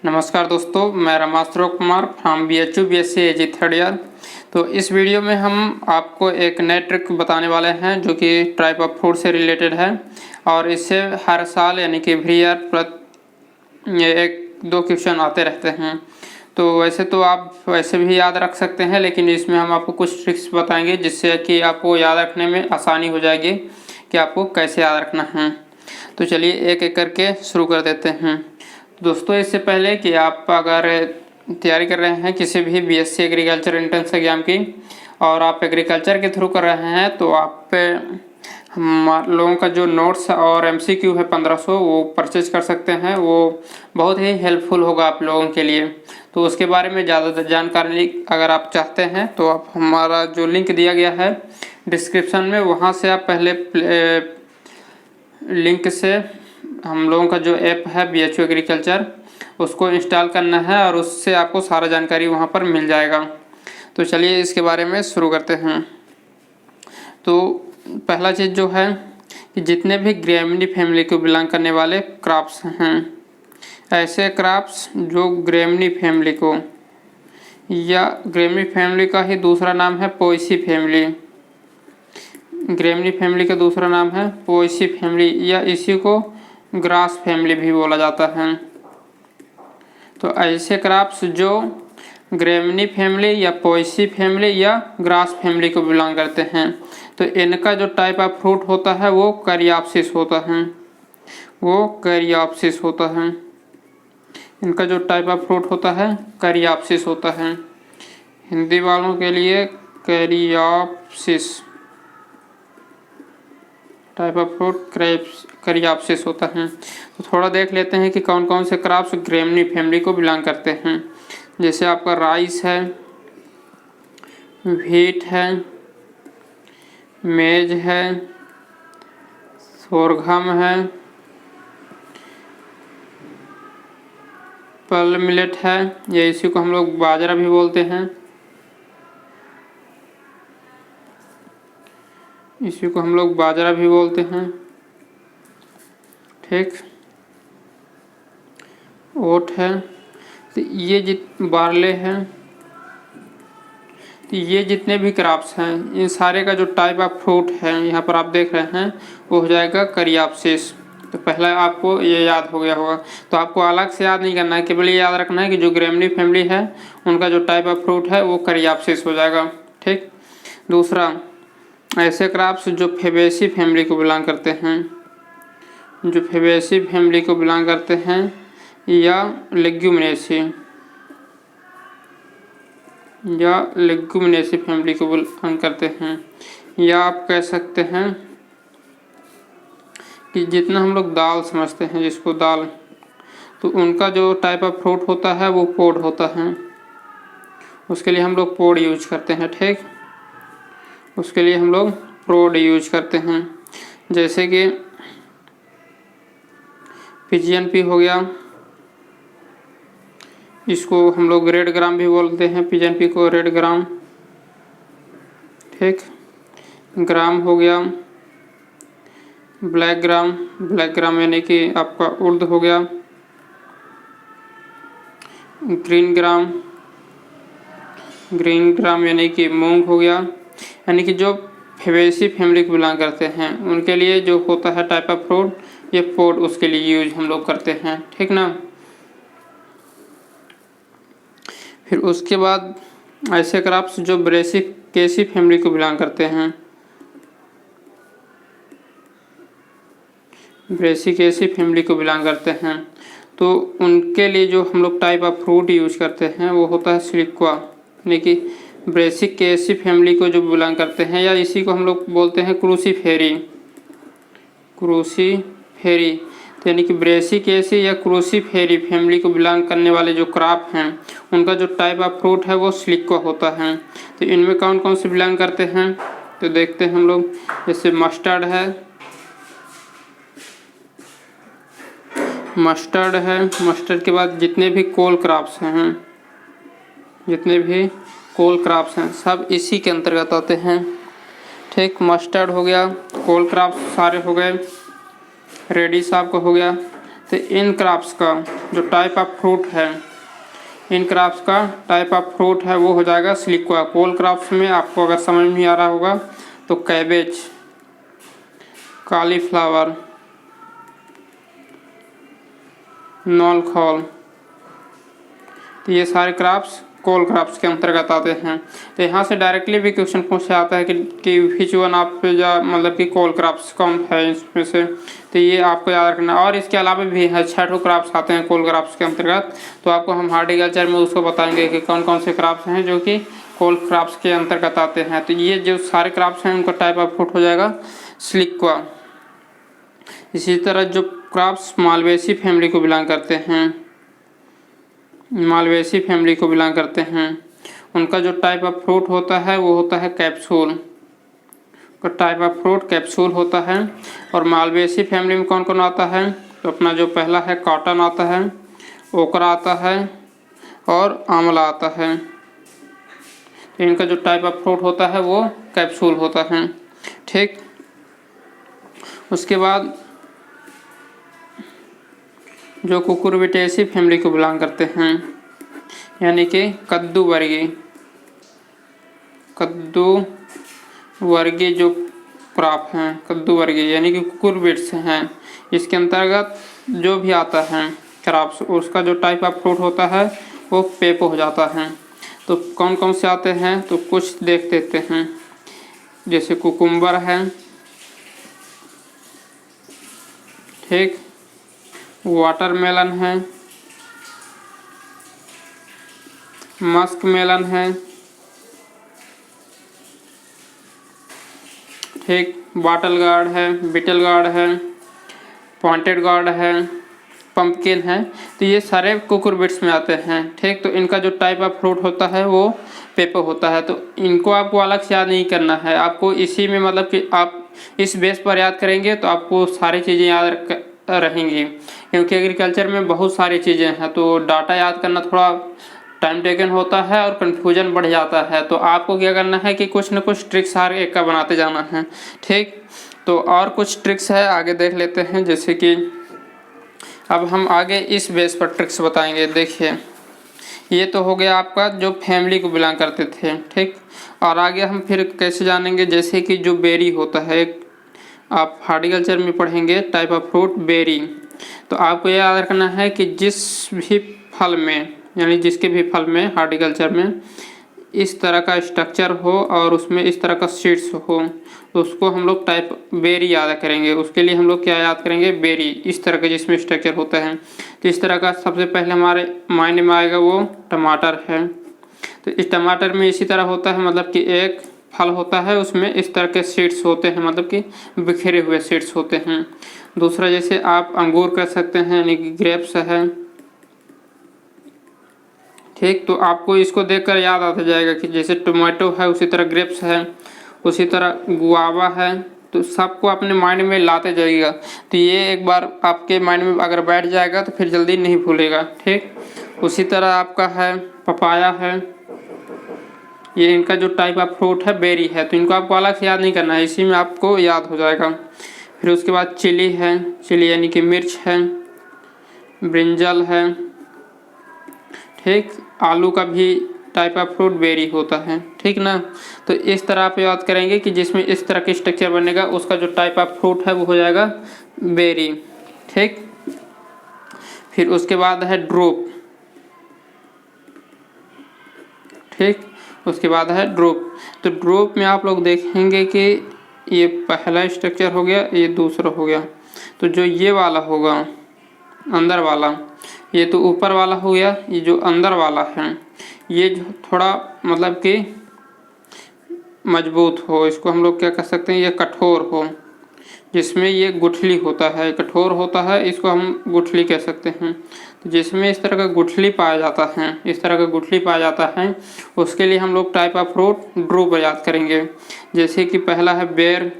नमस्कार दोस्तों, मैं Ramastro Kumar from BHU BSc AG third year. तो इस वीडियो में हम आपको एक नए ट्रिक बताने वाले हैं जो कि टाइप ऑफ फ्रूट से रिलेटेड है और इससे हर साल यानी कि एवरी ईयर ये एक दो क्वेश्चन आते रहते हैं। तो वैसे तो आप वैसे भी याद रख सकते हैं, लेकिन इसमें हम आपको कुछ ट्रिक्स बताएंगे जिससे कि आपको याद रखने में आसानी हो जाएगी कि आपको कैसे याद रखना है। तो चलिए एक एक करके शुरू कर देते हैं। दोस्तों, इससे पहले कि आप अगर तैयारी कर रहे हैं किसी भी BSc एग्रीकल्चर एंट्रेंस एग्जाम की और आप एग्रीकल्चर के थ्रू कर रहे हैं तो आप हम लोगों का जो नोट्स और MCQ है 1500 वो परचेज कर सकते हैं। वो बहुत ही हेल्पफुल होगा आप लोगों के लिए। तो उसके बारे में ज़्यादा जानकारी अगर आप चाहते हैं तो आप हमारा जो लिंक दिया गया है डिस्क्रिप्शन में, वहाँ से आप पहले लिंक से हम लोगों का जो ऐप है BHU एग्रीकल्चर उसको इंस्टॉल करना है और उससे आपको सारा जानकारी वहाँ पर मिल जाएगा। तो चलिए इसके बारे में शुरू करते हैं। तो पहला चीज़ जो है कि जितने भी ग्रेमिनी फैमिली को बिलोंग करने वाले क्रॉप्स हैं, ऐसे क्रॉप्स जो ग्रेमिनी फैमिली को या ग्रेमिनी फैमिली का ही दूसरा नाम है पोएसी फैमिली, ग्रेमिनी फैमिली का दूसरा नाम है पोएसी फैमिली या इसी को ग्रास फैमिली भी बोला जाता है। तो ऐसे क्रॉप्स जो ग्रेमिनी फैमिली या पोएसी फैमिली या ग्रास फैमिली को बिलोंग करते हैं, तो इनका जो टाइप ऑफ फ्रूट होता है वो करियाप्सिस होता है, वो करियाप्सिस होता है। इनका जो टाइप ऑफ फ्रूट होता है करियाप्सिस होता है। हिंदी वालों के लिए करियाप्सिस टाइप ऑफ फ्रूट करियाप्सिस होता है। तो थोड़ा देख लेते हैं कि कौन कौन से क्रॉप्स ग्रेमिनी फैमिली को बिलोंग करते हैं। जैसे आपका राइस है, व्हीट है, मेज है, सोरघम है, पल मिलेट है, या इसी को हम लोग बाजरा भी बोलते हैं, इसी को हम लोग बाजरा भी बोलते हैं। ठीक, ओट है, तो ये बार्ले है। तो ये जितने भी क्रॉप्स हैं इन सारे का जो टाइप ऑफ फ्रूट है यहाँ पर आप देख रहे हैं वो हो जाएगा करियाप्सिस। तो पहला आपको ये याद हो गया होगा। तो आपको अलग से याद नहीं करना है, केवल ये याद रखना है कि जो ग्रेमिनी फैमिली है उनका जो टाइप ऑफ फ्रूट है वो करियाप्सिस हो जाएगा। ठीक, दूसरा ऐसे क्रॉप्स जो फेबेसी फैमिली को बिलोंग करते हैं, जो फेबेसी फैमिली को बिलोंग करते हैं या लेग्यूमिनेसी फैमिली को बिलोंग करते हैं, या आप कह सकते हैं कि जितना हम लोग दाल समझते हैं जिसको दाल, तो उनका जो टाइप ऑफ फ्रूट होता है वो पोड होता है। उसके लिए हम लोग पोड यूज करते हैं। ठीक, उसके लिए हम लोग पोड यूज करते हैं। जैसे कि पिजियन पी हो गया, इसको हम लोग रेड ग्राम भी बोलते हैं, पिजियन पी को रेड ग्राम। ठीक, ग्राम हो गया, ब्लैक ग्राम यानी कि आपका उर्द हो गया, ग्रीन ग्राम यानी कि मूंग हो गया। यानी कि जो फेबेसी फैमिली को बिलोंग करते हैं उनके लिए जो होता है टाइप ऑफ फ्रूट ये पोड, उसके लिए यूज हम लोग करते हैं। ठीक ना। फिर उसके बाद ऐसे क्रॉप्स जो ब्रेसिकेसी फैमिली को बिलोंग करते हैं, ब्रेसिकेसी फैमिली को बिलोंग करते हैं, तो उनके लिए जो हम लोग टाइप ऑफ फ्रूट यूज करते हैं वो होता है सिलिक्वा। यानी कि ब्रेसिकेसी फैमिली को जो बिलोंग करते हैं, या इसी को हम लोग बोलते हैं क्रूसीफेरी। तो यानी कि ब्रेसिकेसी या क्रूसीफेरी फैमिली को बिलोंग करने वाले जो क्रॉप हैं उनका जो टाइप ऑफ फ्रूट है वो सिलिक्वा होता है। तो इनमें कौन कौन से बिलोंग करते हैं तो देखते हैं हम लोग। जैसे मस्टर्ड है, मस्टर्ड के बाद जितने भी कोल क्रॉप्स हैं सब इसी के अंतर्गत आते हैं। ठीक, मस्टर्ड हो गया, कोल क्रॉप्स सारे हो गए, रेडिश आपका हो गया। तो इन क्रॉप्स का जो टाइप ऑफ फ्रूट है, इन क्रॉप्स का टाइप ऑफ फ्रूट है वो हो जाएगा सिलिक्वा। कोल क्रॉप्स में आपको अगर समझ नहीं आ रहा होगा तो कैबेज, कॉलीफ्लावर, नॉलखॉल, तो ये सारे क्रॉप्स कोल क्रॉप्स के अंतर्गत आते हैं। तो यहाँ से डायरेक्टली भी क्वेश्चन पूछा जाता है कि विच वन आप मतलब कि कोल क्रॉप्स कौन है इसमें से, तो ये आपको याद रखना। और इसके अलावा भी है 6 क्रॉप्स आते हैं कोल क्रॉप्स के अंतर्गत, तो आपको हम हार्टिकल्चर में उसको बताएंगे कि कौन कौन से क्रॉप्स हैं जो कि कोल क्रॉप्स के अंतर्गत आते हैं। तो ये जो सारे क्रॉप्स हैं उनका टाइप ऑफ फ्रूट हो जाएगा सिलिक्वा। इसी तरह जो क्रॉप्स मालवेसी फैमिली को बिलोंग करते हैं, मालवेसी फैमिली को बिलोंग करते हैं, उनका जो टाइप ऑफ फ्रूट होता है वो होता है कैप्सूल। का टाइप ऑफ फ्रूट कैप्सूल होता है। और मालवेसी फैमिली में कौन कौन आता है, तो अपना जो पहला है कॉटन आता है, ओकरा आता है और आंवला आता है। तो इनका जो टाइप ऑफ फ्रूट होता है वो कैप्सूल होता है। ठीक, उसके बाद जो कुकुरबिटेसी फैमिली को बिलोंग करते हैं, यानी कि कद्दू वर्गीय जो क्रॉप हैं, कद्दू वर्गीय यानी कि कुकुरबिट्स हैं, इसके अंतर्गत जो भी आता है क्रॉप्स उसका जो टाइप ऑफ फ्रूट होता है वो पेपो हो जाता है। तो कौन कौन से आते हैं तो कुछ देख देते हैं। जैसे कुकुम्बर है, ठीक, वाटरमेलन है, मस्क मेलन है, ठीक, बॉटल गार्ड है, बीटल गार्ड है, पॉइंटेड गार्ड है, पंपकिन है। तो ये सारे कुकुरबिट्स में आते हैं। ठीक, तो इनका जो टाइप ऑफ फ्रूट होता है वो पेपो होता है। तो इनको आपको अलग से याद नहीं करना है, आपको इसी में मतलब कि आप इस बेस पर याद करेंगे तो आपको सारी चीज़ें याद रहेंगी, क्योंकि एग्रीकल्चर में बहुत सारी चीज़ें हैं तो डाटा याद करना थोड़ा टाइम टेकन होता है और कन्फ्यूजन बढ़ जाता है। तो आपको क्या करना है कि कुछ न कुछ ट्रिक्स हर एक का बनाते जाना है। ठीक, तो और कुछ ट्रिक्स है आगे देख लेते हैं। जैसे कि अब हम आगे इस बेस पर ट्रिक्स बताएंगे। देखिए, ये तो हो गया आपका जो फैमिली को बिलोंग करते थे। ठीक, और आगे हम फिर कैसे जानेंगे, जैसे कि जो बेरी होता है, आप हार्टिकल्चर में पढ़ेंगे टाइप ऑफ फ्रूट बेरी। तो आपको यह याद रखना है कि जिस भी फल में, यानी जिसके भी फल में हार्टिकल्चर में इस तरह का स्ट्रक्चर हो और उसमें इस तरह का सीड्स हो तो उसको हम लोग टाइप बेरी याद करेंगे। उसके लिए हम लोग क्या याद करेंगे, बेरी, इस तरह का जिसमें स्ट्रक्चर होता है। तो इस तरह का सबसे पहले हमारे माइंड में आएगा वो टमाटर है। तो इस टमाटर में इसी तरह होता है, मतलब कि एक फल होता है उसमें इस तरह के सीड्स होते हैं, मतलब कि बिखरे हुए सीड्स होते हैं। दूसरा जैसे आप अंगूर कर सकते हैं, यानी कि ग्रेप्स है। ठीक, तो आपको इसको देखकर याद आता जाएगा कि जैसे टोमेटो है उसी तरह ग्रेप्स है, उसी तरह गुआवा है। तो सबको अपने माइंड में लाते जाइएगा। तो ये एक बार आपके माइंड में अगर बैठ जाएगा तो फिर जल्दी नहीं भूलेगा। ठीक, उसी तरह आपका है पपाया है, ये इनका जो टाइप ऑफ फ्रूट है बेरी है। तो इनको आपको अलग से याद नहीं करना है, इसी में आपको याद हो जाएगा। फिर उसके बाद चिली है, चिली यानी कि मिर्च है, ब्रिंजल है। ठीक, आलू का भी टाइप ऑफ फ्रूट बेरी होता है। ठीक ना, तो इस तरह आप याद करेंगे कि जिसमें इस तरह की स्ट्रक्चर बनेगा उसका जो टाइप ऑफ फ्रूट है वो हो जाएगा बेरी। ठीक, फिर उसके बाद है ड्रूप। ठीक, उसके बाद है ड्रूप। तो ड्रूप में आप लोग देखेंगे कि ये पहला स्ट्रक्चर हो गया, ये दूसरा हो गया। तो जो ये वाला होगा अंदर वाला, ये तो ऊपर वाला हो गया, ये जो अंदर वाला है ये जो थोड़ा मतलब कि मजबूत हो, इसको हम लोग क्या कर सकते हैं, ये कठोर हो, जिसमें ये गुठली होता है, कठोर होता है, इसको हम गुठली कह सकते हैं। तो जिसमें इस तरह का गुठली पाया जाता है, इस तरह का गुठली पाया जाता है, उसके लिए हम लोग टाइप ऑफ फ्रूट ड्रूप याद करेंगे। जैसे कि पहला है बेर,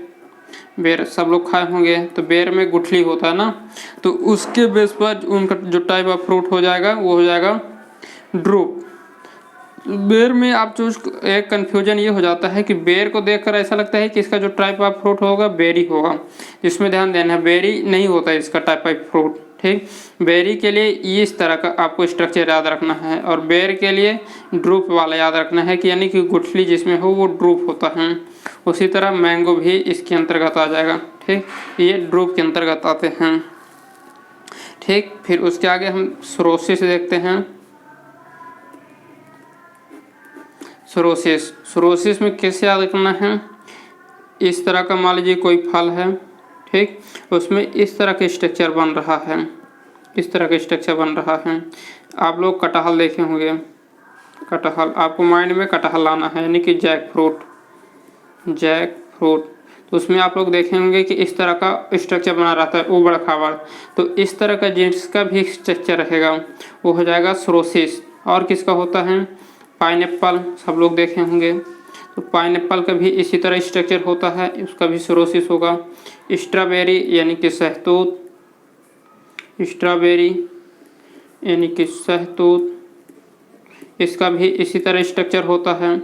बेर सब लोग खाए होंगे, तो बेर में गुठली होता है ना, तो उसके बेस पर उनका जो टाइप ऑफ फ्रूट हो जाएगा वो हो जाएगा ड्रूप। बेर में आप जो एक कन्फ्यूजन ये हो जाता है कि बेर को देखकर ऐसा लगता है कि इसका जो टाइप ऑफ फ्रूट होगा बेरी होगा, इसमें ध्यान देना है, बेरी नहीं होता है इसका टाइप ऑफ फ्रूट। ठीक। बेरी के लिए इस तरह का आपको स्ट्रक्चर याद रखना है और बेर के लिए ड्रूप वाला याद रखना है कि यानी कि गुठली जिसमें हो वो ड्रूप होता है। उसी तरह मैंगो भी इसके अंतर्गत आ जाएगा। ठीक, ये ड्रूप के अंतर्गत आते हैं। ठीक, फिर उसके आगे हम सोरोसिस देखते हैं। सोरोसिस में कैसे याद रखना है, इस तरह का मान लीजिए कोई फल है, ठीक, उसमें इस तरह के स्ट्रक्चर बन रहा है, इस तरह का स्ट्रक्चर बन रहा है। आप लोग कटहल देखे होंगे, कटहल आपको माइंड में कटहल लाना है, यानी कि जैक फ्रूट, तो उसमें आप लोग देखे होंगे कि इस तरह का स्ट्रक्चर बना रहता है ऊबड़ खाबड़। तो इस तरह का जिसका भी स्ट्रक्चर रहेगा वो हो जाएगा सोरोसिस। और किसका होता है, पाइनएप्पल सब लोग देखे होंगे, तो पाइनएप्पल का भी इसी तरह स्ट्रक्चर होता है, उसका भी सोरोसिस होगा। स्ट्रॉबेरी यानी कि शहतूत, स्ट्रॉबेरी यानी कि शहतूत, इसका भी इसी तरह स्ट्रक्चर होता है।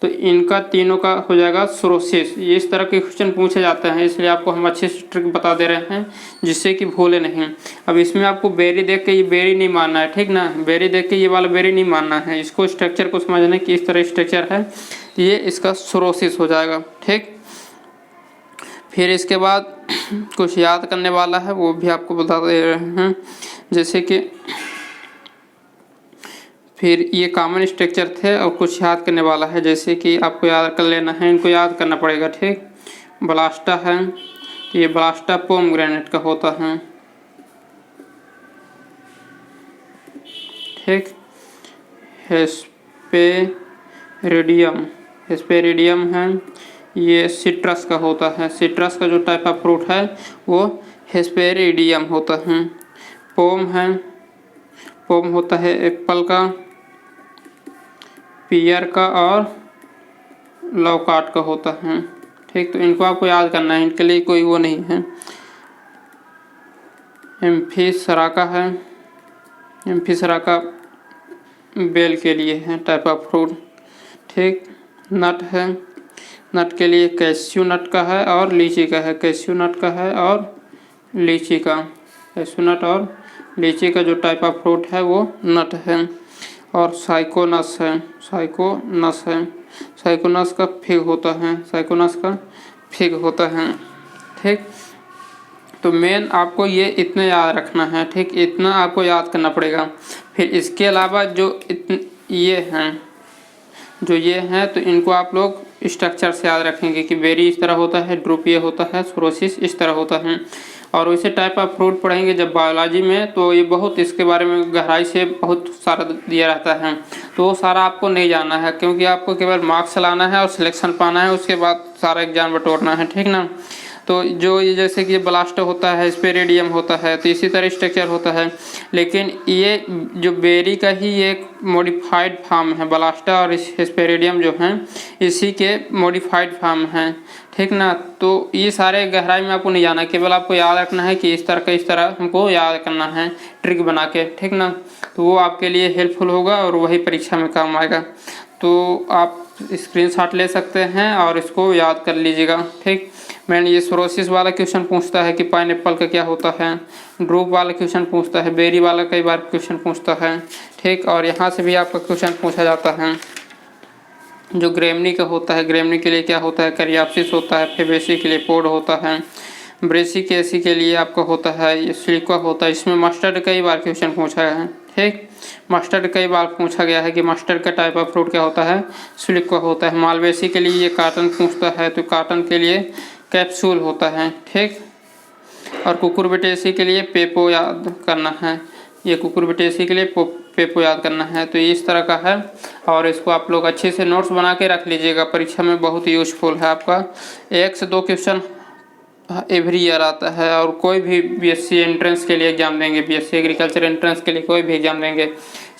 तो इनका तीनों का हो जाएगा सोरोसिस। ये इस तरह के क्वेश्चन पूछे जाते हैं, इसलिए आपको हम अच्छे से ट्रिक बता दे रहे हैं जिससे कि भूले नहीं। अब इसमें आपको बेरी देख के ये बेरी नहीं मानना है, ठीक ना, बेरी देख के ये वाला बेरी नहीं मानना है, इसको स्ट्रक्चर को समझना है कि इस तरह स्ट्रक्चर है, ये इसका सोरोसिस हो जाएगा। ठीक, फिर इसके बाद कुछ याद करने वाला है वो भी आपको बता दे रहे हैं, जैसे कि फिर ये कॉमन स्ट्रक्चर थे और कुछ याद करने वाला है, जैसे कि आपको याद कर लेना है, इनको याद करना पड़ेगा। ठीक, ब्लास्टा है, तो ये ब्लास्टा पोमग्रेनेट का होता है। ठीक, हेस्पेरिडियम है, ये सिट्रस का होता है, सिट्रस का जो टाइप ऑफ फ्रूट है वो हेस्पेरिडियम होता है। पोम है, पोम होता है एप्पल का, पियर का और लौकाट का होता है। ठीक, तो इनको आपको याद करना है, इनके लिए कोई वो नहीं है। एम्फीसराका है, एम्फीसराका बेल के लिए है टाइप ऑफ फ्रूट। ठीक, नट है, नट के लिए कैस्यू नट का है और लीची का है, कैस्यू नट का है और लीची का, कैस्यू नट और लीची का जो टाइप ऑफ फ्रूट है वो नट है। और साइकोनस है, साइकोनस है, साइकोनस का फिग होता है, साइकोनस का फिग होता है। ठीक, तो मेन आपको ये इतना याद रखना है। ठीक, इतना आपको याद करना पड़ेगा। फिर इसके अलावा जो ये हैं, जो ये हैं, तो इनको आप लोग स्ट्रक्चर से याद रखेंगे कि बेरी इस तरह होता है, ड्रूप ये होता है, सोरोसिस इस तरह होता है। और वैसे टाइप ऑफ फ्रूट पढ़ेंगे जब बायोलॉजी में, तो ये बहुत इसके बारे में गहराई से बहुत सारा दिया रहता है, तो वो सारा आपको नहीं जानना है, क्योंकि आपको केवल मार्क्स लाना है और सिलेक्शन पाना है, उसके बाद सारा एग्जाम बटोरना है। ठीक ना, तो जो ये जैसे कि ब्लास्ट होता है, स्पेरेडियम होता है, तो इसी तरह स्ट्रक्चर होता है, लेकिन ये जो बेरी का ही एक मॉडिफाइड फॉर्म है, ब्लास्टा और स्पेरेडियम जो हैं इसी के मॉडिफाइड फॉर्म हैं। ठीक ना, तो ये सारे गहराई में आपको नहीं जाना, केवल आपको याद रखना है कि इस तरह हमको याद करना है ट्रिक बना के। ठीक ना, तो वो आपके लिए हेल्पफुल होगा और वही परीक्षा में काम आएगा। तो आप स्क्रीनशॉट ले सकते हैं और इसको याद कर लीजिएगा। ठीक, मैंने ये सोरोसिस वाला क्वेश्चन पूछता है कि पाइनएप्पल का क्या होता है, ड्रूप वाला क्वेश्चन पूछता है, बेरी वाला कई बार क्वेश्चन पूछता है। ठीक, और यहाँ से भी आपका क्वेश्चन पूछा जाता है। जो ग्रेमनी का होता है, ग्रेमनी के लिए क्या होता है, करियाप्सिस होता है, फेबेसी के लिए पोड होता है, ब्रेसिकेसी के लिए आपका होता है ये सिलिका होता है। इसमें मस्टर्ड कई बार क्वेश्चन पूछा गया है। ठीक, मस्टर्ड कई बार पूछा गया है कि मस्टर्ड का टाइप ऑफ फ्रूट क्या होता है, सिलिका होता है। मालवेसी के लिए ये काटन पूछता है, तो काटन के लिए कैप्सूल होता है। ठीक, और कुकुरबिटेसी के लिए पेपो याद करना है, ये कुकुरबिटेसी के लिए पेपो याद करना है। तो इस तरह का है और इसको आप लोग अच्छे से नोट्स बना के रख लीजिएगा, परीक्षा में बहुत यूजफुल है आपका। 1 से 2 क्वेश्चन एवरी ईयर आता है। और कोई भी बीएससी एंट्रेंस के लिए एग्जाम देंगे, बीएससी एग्रीकल्चर एंट्रेंस के लिए कोई भी एग्जाम देंगे,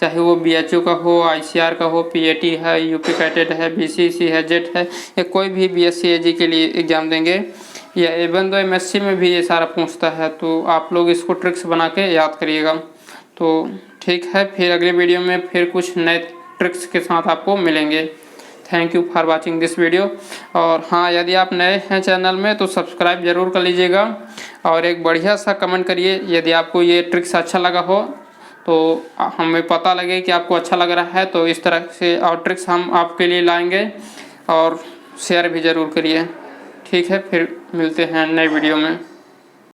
चाहे वो बीएचयू का हो, आईसीआर का हो, पीएटी है, यूपी कैटेट है, बीसीसी है, जेट है, या कोई भी बीएससी एजी के लिए एग्जाम देंगे, या इवन दो एमएससी में भी ये सारा पूछता है, तो आप लोग इसको ट्रिक्स बना के याद करिएगा। तो ठीक है, फिर अगले वीडियो में फिर कुछ नए ट्रिक्स के साथ आपको मिलेंगे। Thank you for watching this video. और हाँ, यदि आप नए हैं चैनल में तो सब्सक्राइब ज़रूर कर लीजिएगा और एक बढ़िया सा कमेंट करिए यदि आपको ये ट्रिक्स अच्छा लगा हो, तो हमें पता लगे कि आपको अच्छा लग रहा है। तो इस तरह से और ट्रिक्स हम आपके लिए लाएंगे और शेयर भी ज़रूर करिए। ठीक है, फिर मिलते हैं नए वीडियो में।